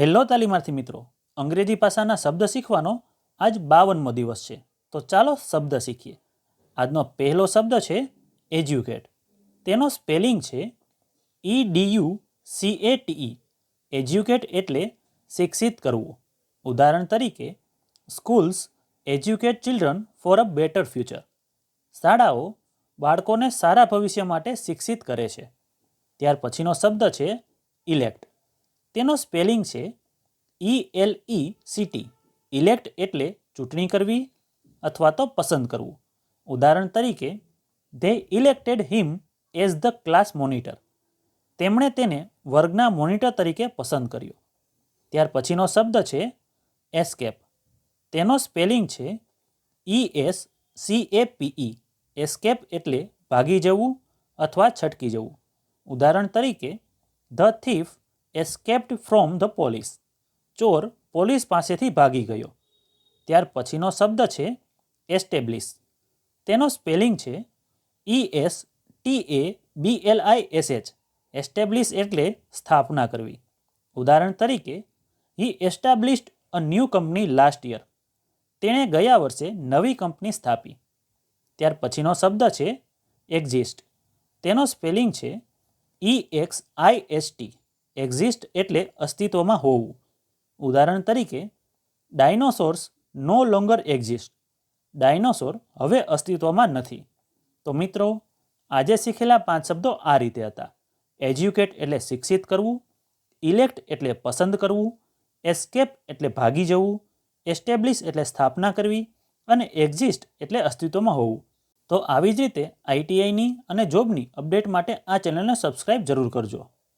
Hello તાલીમાર્થી મિત્રો, અંગ્રેજી ભાષાના શબ્દ શીખવાનો આજ 52મો દિવસ છે. તો ચાલો શબ્દ શીખીએ. આજનો પહેલો શબ્દ છે એજ્યુકેટ. તેનો સ્પેલિંગ છે EDUCATE. એજ્યુકેટ એટલે શિક્ષિત કરવું. ઉદાહરણ તરીકે, schools educate children for a better future. શાળાઓ બાળકોને સારા ભવિષ્ય માટે શિક્ષિત કરે છે. ત્યાર પછીનો શબ્દ છે ઇલેક્ટ. તેનો સ્પેલિંગ છે ELECT. ઇલેક્ટ એટલે ચૂંટણી કરવી અથવા તો પસંદ કરવું. ઉદાહરણ તરીકે, they elected him as the class monitor. તેમણે તેને વર્ગના મોનિટર તરીકે પસંદ કર્યો. ત્યાર પછીનો શબ્દ છે એસ્કેપ. તેનો સ્પેલિંગ છે ESCAPE. એસ્કેપ એટલે ભાગી જવું અથવા છટકી જવું. ઉદાહરણ તરીકે, the thief escaped from the police. ચોર પોલીસ પાસેથી ભાગી ગયો. ત્યાર પછીનો શબ્દ છે એસ્ટેબ્લિશ. તેનો સ્પેલિંગ છે ESTABLISH. એસ્ટેબ્લિશ એટલે સ્થાપના કરવી. ઉદાહરણ તરીકે, he established a new company last year. તેણે ગયા વર્ષે નવી કંપની સ્થાપી. ત્યાર પછીનો શબ્દ છે એક્ઝિસ્ટ. તેનો સ્પેલિંગ છે EXIST. એક્ઝિસ્ટ એટલે અસ્તિત્વમાં હોવું. ઉદાહરણ તરીકે, ડાયનોસોર્સ નો લોંગર એક્ઝિસ્ટ. ડાયનોસોર હવે અસ્તિત્વમાં નથી. તો મિત્રો, આજે શીખેલા 5 શબ્દો આ રીતે હતા. એજ્યુકેટ એટલે શિક્ષિત કરવું, ઇલેક્ટ એટલે પસંદ કરવું, એસ્કેપ એટલે ભાગી જવું, એસ્ટેબ્લિશ એટલે સ્થાપના કરવી અને એક્ઝિસ્ટ એટલે અસ્તિત્વમાં હોવું. તો આવી જ રીતે ITIની અને જોબની અપડેટ માટે આ ચેનલને સબસ્ક્રાઇબ જરૂર કરજો.